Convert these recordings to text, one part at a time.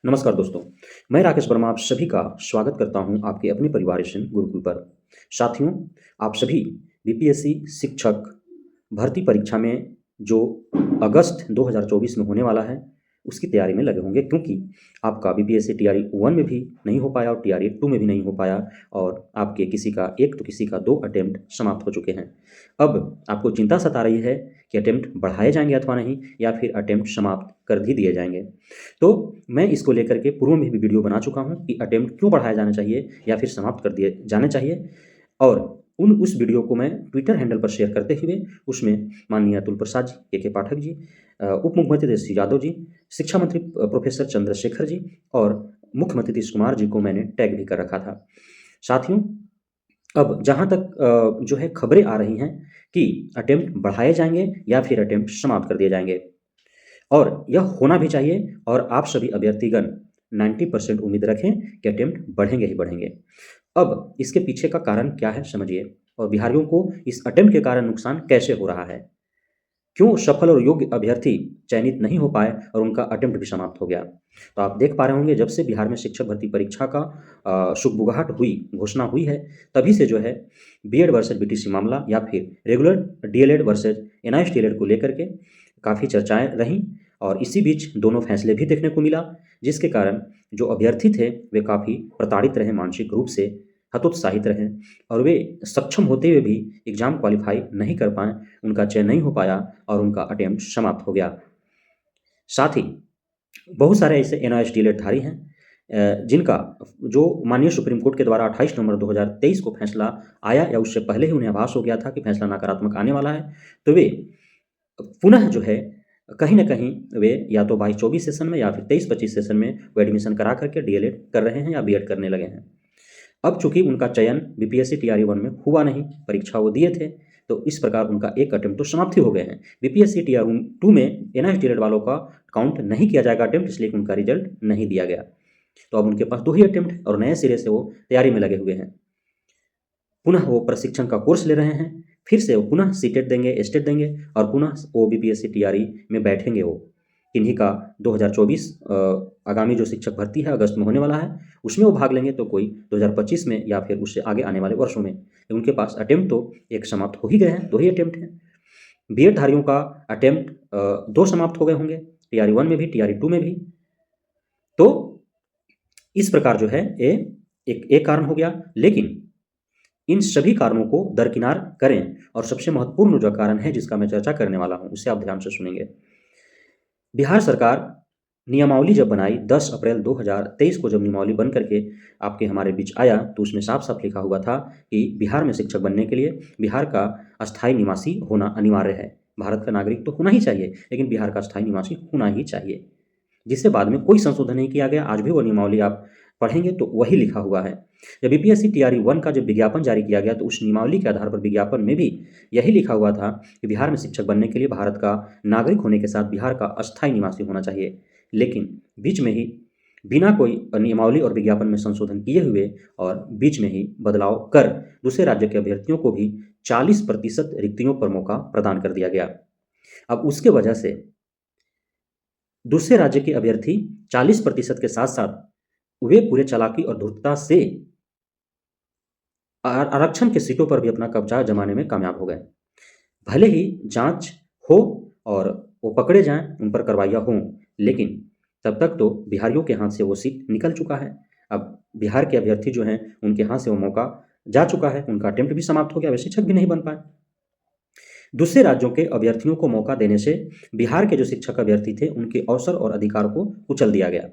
नमस्कार दोस्तों, मैं राकेश वर्मा आप सभी का स्वागत करता हूं आपके अपने परिवार स्टेशन गुरुकुल पर। साथियों, आप सभी बीपीएससी शिक्षक भर्ती परीक्षा में जो अगस्त 2024 में होने वाला है, उसकी तैयारी में लगे होंगे क्योंकि आपका बीपीएससी टीआरई 1 में भी नहीं हो पाया और टीआरई 2 में भी नहीं हो पाया और आपके किसी का 1 तो किसी का 2 अटेम्प्ट समाप्त हो चुके हैं। अब आपको चिंता सता रही है कि अटेम्प्ट बढ़ाए जाएंगे अथवा नहीं या फिर अटेम्प्ट समाप्त कर भी दिए जाएंगे। तो मैं इसको लेकर के पूर्व में भी वीडियो बना चुका हूं कि अटेम्प्ट क्यों बढ़ाया जाना चाहिए या फिर समाप्त कर दिए जाने चाहिए और उस वीडियो को मैं ट्विटर हैंडल पर शेयर करते हुए उसमें माननीय अतुल प्रसाद जी, के पाठक जी, उप मुख्यमंत्री तेजस्वी यादव जी, शिक्षा मंत्री प्रोफेसर चंद्रशेखर जी और मुख्यमंत्री नीतीश कुमार जी को मैंने टैग भी कर रखा था। साथियों, अब जहाँ तक जो है खबरें आ रही हैं कि अटेम्प्ट बढ़ाए जाएंगे या फिर अटेम्प्ट समाप्त कर दिए जाएंगे और यह होना भी चाहिए और आप सभी अभ्यर्थीगण 90% उम्मीद रखें कि अटेम्प्ट बढ़ेंगे ही बढ़ेंगे। अब इसके पीछे का कारण क्या है समझिए और बिहारियों को इस अटेम्प्ट के कारण नुकसान कैसे हो रहा है? क्यों सफल और योग्य अभ्यर्थी चयनित नहीं हो पाए और उनका अटेम्प्ट भी समाप्त हो गया? तो आप देख पा रहे होंगे जब से बिहार में शिक्षक भर्ती परीक्षा का सुगबुगाहट हुई, घोषणा हुई है, तभी से जो है बीएड वर्सेस बीटीसी मामला या फिर regular DElEd versus NIS DElEd को लेकर के काफ़ी चर्चाएँ रहीं और इसी बीच दोनों फैसले भी देखने को मिला, जिसके कारण जो अभ्यर्थी थे वे काफ़ी प्रताड़ित रहे, मानसिक रूप से हतोत्साहित रहे और वे सक्षम होते हुए भी एग्ज़ाम क्वालिफ़ाई नहीं कर पाए, उनका चयन नहीं हो पाया और उनका अटेम्प्ट समाप्त हो गया। साथ ही बहुत सारे ऐसे एनआईएस डीएलएड धारी हैं जिनका जो माननीय सुप्रीम कोर्ट के द्वारा 28 नवंबर 2023 को फैसला आया या उससे पहले ही उन्हें आभास हो गया था कि फैसला नकारात्मक आने वाला है, तो वे पुनः जो है कहीं न कहीं वे या तो 22-24 सेशन में या फिर 23-25 सेशन में वो एडमिशन करा करके डीएलएड कर रहे हैं या बीएड करने लगे हैं। अब चूँकि उनका चयन बीपीएससी टीआरई 1 में हुआ नहीं, परीक्षा वो दिए थे, तो इस प्रकार उनका एक अटेम्प्ट तो समाप्त ही हो गए हैं। बीपीएससी टीआरई 2 में एनआईएस डीएलएड वालों का काउंट नहीं किया जाएगा अटेम्प्ट, इसलिए कि उनका रिजल्ट नहीं दिया गया। तो अब उनके पास 2 ही अटेम्प्ट है और नए सिरे से वो तैयारी में लगे हुए हैं। पुनः वो प्रशिक्षण का कोर्स ले रहे हैं, फिर से वो पुनः सीटेट देंगे, एस्टेट देंगे और पुनः वो बीपीएससी टीआरई में बैठेंगे वो। किन्हीं का 2024 आगामी जो शिक्षक भर्ती है अगस्त में होने वाला है, उसमें वो भाग लेंगे तो कोई 2025 में या फिर उससे आगे आने वाले वर्षों में। उनके पास अटेम्प्ट तो एक समाप्त हो ही गए हैं, 2 ही अटेम्प्ट हैं। बीएड धारियों का अटेम्प्ट 2 समाप्त हो गए होंगे, टीआरई 1 में भी, टीआरई 2 में भी। तो इस प्रकार जो है ये एक कारण हो गया, लेकिन इन सभी कारणों को दरकिनार करें और सबसे महत्वपूर्ण जो कारण है जिसका मैं चर्चा करने वाला हूं उसे आप ध्यान से सुनेंगे। बिहार सरकार नियमावली जब बनाई 10 अप्रैल 2023 को, जब नियमावली बन करके आपके हमारे बीच आया तो उसमें साफ साफ लिखा हुआ था कि बिहार में शिक्षक बनने के लिए बिहार का अस्थायी निवासी होना अनिवार्य है। भारत का नागरिक तो होना ही चाहिए, लेकिन बिहार का अस्थायी निवासी होना ही चाहिए, जिसे बाद में कोई संशोधन नहीं किया गया। आज भी वो नियमावली आप पढ़ेंगे तो वही लिखा हुआ है। जब बीपीएससी टीआरई 1 का जब विज्ञापन जारी किया गया तो उस नियमावली के आधार पर विज्ञापन में भी यही लिखा हुआ था कि बिहार में शिक्षक बनने के लिए भारत का नागरिक होने के साथ बिहार का अस्थायी निवासी होना चाहिए। लेकिन बीच में ही बिना कोई नियमावली और विज्ञापन में संशोधन किए हुए और बीच में ही बदलाव कर दूसरे राज्य के अभ्यर्थियों को भी 40% रिक्तियों पर मौका प्रदान कर दिया गया। अब उसके वजह से दूसरे राज्य के अभ्यर्थी 40% के साथ साथ वे पूरे चालाकी और धूर्तता से आरक्षण के सीटों पर भी अपना कब्जा जमाने में कामयाब हो गए। भले ही जांच हो और वो पकड़े जाएं, उन पर कार्रवाइयाँ हों, लेकिन तब तक तो बिहारियों के हाथ से वो सीट निकल चुका है। अब बिहार के अभ्यर्थी जो हैं उनके हाथ से वो मौका जा चुका है, उनका अटेम्प्ट भी समाप्त हो गया, वे शिक्षक भी नहीं बन पाए। दूसरे राज्यों के अभ्यर्थियों को मौका देने से बिहार के जो शिक्षक अभ्यर्थी थे उनके अवसर और अधिकार को कुचल दिया गया।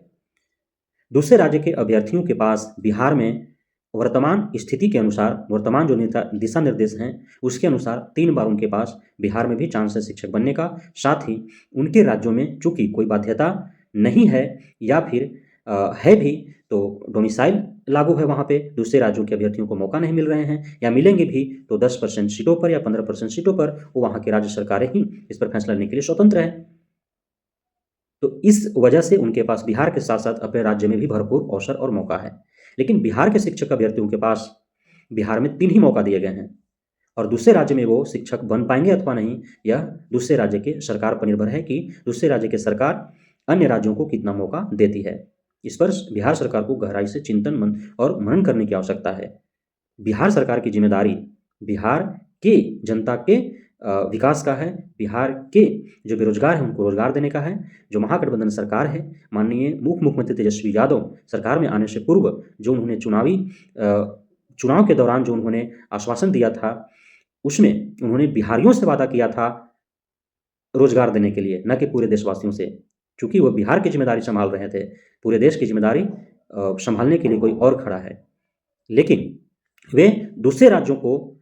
दूसरे राज्य के अभ्यर्थियों के पास बिहार में वर्तमान स्थिति के अनुसार, वर्तमान जो दिशा निर्देश हैं उसके अनुसार 3 बार उनके पास बिहार में भी चांस है शिक्षक बनने का। साथ ही उनके राज्यों में चूंकि कोई बाध्यता नहीं है या फिर है भी तो डोमिसाइल लागू है, वहाँ पे दूसरे राज्यों के अभ्यर्थियों को मौका नहीं मिल रहे हैं या मिलेंगे भी तो 10% सीटों पर या 15% सीटों पर, वो वहाँ की राज्य सरकारें ही इस पर फैसला लेने के लिए स्वतंत्र है। तो इस वजह से उनके पास बिहार के साथ साथ अपने राज्य में भी भरपूर अवसर और मौका है। लेकिन बिहार के शिक्षक अभ्यर्थियों के पास बिहार में 3 ही मौका दिए गए हैं और दूसरे राज्य में वो शिक्षक बन पाएंगे अथवा नहीं, यह दूसरे राज्य के सरकार पर निर्भर है कि दूसरे राज्य की सरकार अन्य राज्यों को कितना मौका देती है। इस पर बिहार सरकार को गहराई से चिंतन और मनन करने की आवश्यकता है। बिहार सरकार की जिम्मेदारी बिहार के जनता के विकास का है, बिहार के जो बेरोजगार हैं उनको रोजगार देने का है। जो महागठबंधन सरकार है, माननीय मुख्यमंत्री तेजस्वी यादव सरकार में आने से पूर्व जो उन्होंने चुनाव के दौरान जो उन्होंने आश्वासन दिया था, उसमें उन्होंने बिहारियों से वादा किया था रोजगार देने के लिए, न कि पूरे देशवासियों से, क्योंकि वो बिहार की जिम्मेदारी संभाल रहे थे। पूरे देश की जिम्मेदारी संभालने के लिए कोई और खड़ा है, लेकिन वे दूसरे राज्यों को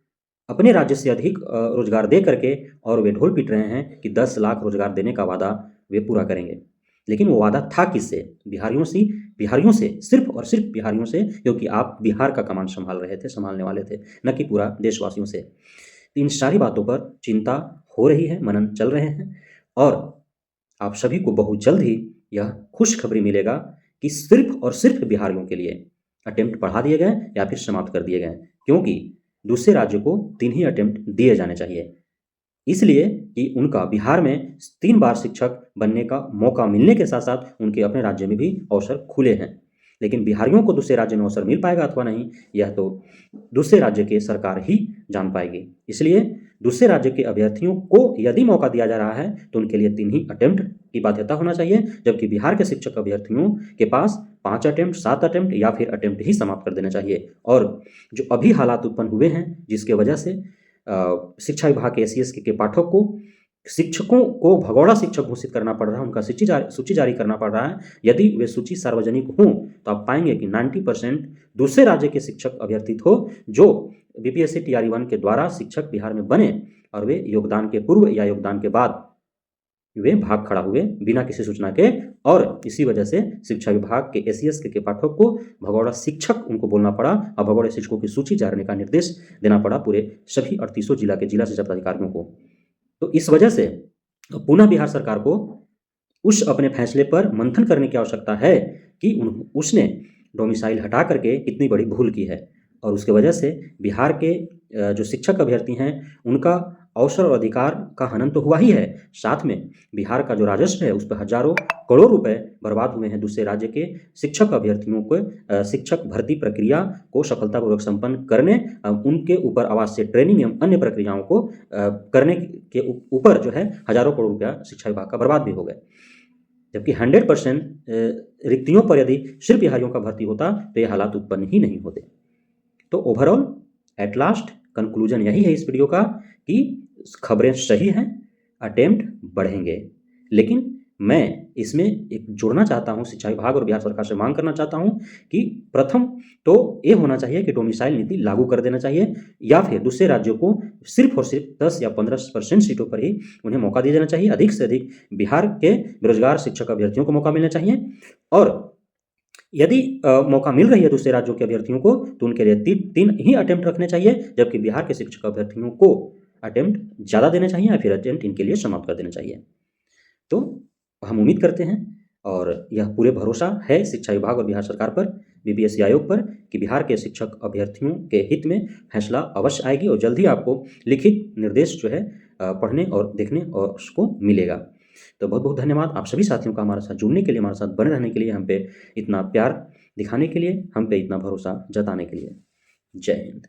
अपने राज्य से अधिक रोजगार दे करके और वे ढोल पीट रहे हैं कि 10 लाख रोजगार देने का वादा वे पूरा करेंगे। लेकिन वो वादा था किससे? बिहारियों से, सिर्फ और सिर्फ बिहारियों से, क्योंकि आप बिहार का कमान संभालने वाले थे, न कि पूरा देशवासियों से। इन सारी बातों पर चिंता हो रही है, मनन चल रहे हैं और आप सभी को बहुत जल्द ही यह खुशखबरी मिलेगा कि सिर्फ और सिर्फ बिहारियों के लिए अटेम्प्ट बढ़ा दिए गए या फिर समाप्त कर दिए गए, क्योंकि दूसरे राज्यों को 3 ही अटेम्प्ट दिए जाने चाहिए, इसलिए कि उनका बिहार में 3 बार शिक्षक बनने का मौका मिलने के साथ साथ उनके अपने राज्य में भी अवसर खुले हैं। लेकिन बिहारियों को दूसरे राज्य में अवसर मिल पाएगा अथवा नहीं, यह तो दूसरे राज्य की सरकार ही जान पाएगी। इसलिए दूसरे राज्य के अभ्यर्थियों को यदि मौका दिया जा रहा है तो उनके लिए 3 ही अटेम्प्ट की बाध्यता होना चाहिए, जबकि बिहार के शिक्षक अभ्यर्थियों के पास 5 अटेम्प्ट, 7 अटेम्प्ट या फिर अटेम्प्ट ही समाप्त कर देना चाहिए। और जो अभी हालात उत्पन्न हुए हैं, जिसके वजह से शिक्षा विभाग के SC ST के पाठक को शिक्षकों को भगोड़ा शिक्षक घोषित करना पड़ रहा है, उनका सूची जारी करना पड़ रहा है। यदि वे सूची सार्वजनिक हों तो आप पाएंगे कि 90% दूसरे राज्य के शिक्षक अभ्यर्थी हो जो BPSC TRE 1 के द्वारा शिक्षक बिहार में बने और वे योगदान के पूर्व या योगदान के बाद वे भाग खड़ा हुए बिना किसी सूचना के, और इसी वजह से शिक्षा विभाग के SC ST के पाठक को भगोड़ा शिक्षक उनको बोलना पड़ा और भगोड़े शिक्षकों की सूची जारी का निर्देश देना पड़ा पूरे सभी 38 जिला के जिला शिक्षा पदाधिकारियों को। तो इस वजह से पुनः बिहार सरकार को उस अपने फैसले पर मंथन करने की आवश्यकता है कि उसने डोमिसाइल हटा करके कितनी बड़ी भूल की है, और उसके वजह से बिहार के जो शिक्षक अभ्यर्थी हैं उनका अवसर और अधिकार का हनन तो हुआ ही है, साथ में बिहार का जो राजस्व है उस पर हजारों करोड़ रुपए बर्बाद हुए हैं दूसरे राज्य के शिक्षक अभ्यर्थियों को शिक्षक भर्ती प्रक्रिया को सफलतापूर्वक संपन्न करने, उनके ऊपर आवासीय ट्रेनिंग एवं अन्य प्रक्रियाओं को करने के ऊपर जो है हजारों करोड़ रुपया शिक्षा विभाग का बर्बाद भी हो गए। जबकि 100% रिक्तियों पर यदि सिर्फ बिहारियों का भर्ती होता तो ये हालात उत्पन्न ही नहीं होते। तो ओवरऑल एट लास्ट कंक्लूजन यही है इस वीडियो का कि खबरें सही हैं, अटेम्प्ट बढ़ेंगे, लेकिन मैं इसमें एक जोड़ना चाहता हूं, शिक्षा विभाग और बिहार सरकार से मांग करना चाहता हूं कि प्रथम तो ये होना चाहिए कि डोमिसाइल नीति लागू कर देना चाहिए, या फिर दूसरे राज्यों को सिर्फ और सिर्फ 10 या 15% सीटों पर ही उन्हें मौका दिया जाना चाहिए। अधिक से अधिक बिहार के बेरोजगार शिक्षक अभ्यर्थियों को मौका मिलना चाहिए, और यदि मौका मिल रही है दूसरे राज्यों के अभ्यर्थियों को तो उनके लिए 3 ही अटेम्प्ट रखने चाहिए, जबकि बिहार के शिक्षक अभ्यर्थियों को अटेम्प्ट ज़्यादा देने चाहिए या फिर अटेम्प्ट इनके लिए समाप्त कर देना चाहिए। तो हम उम्मीद करते हैं और यह पूरे भरोसा है शिक्षा विभाग और बिहार सरकार पर, BPSC आयोग पर, कि बिहार के शिक्षक अभ्यर्थियों के हित में फैसला अवश्य आएगी और जल्द ही आपको लिखित निर्देश जो है पढ़ने और देखने और उसको मिलेगा। तो बहुत बहुत धन्यवाद आप सभी साथियों का हमारे साथ जुड़ने के लिए, हमारे साथ बने रहने के लिए, हम पे इतना प्यार दिखाने के लिए, हम पे इतना भरोसा जताने के लिए। जय हिंद।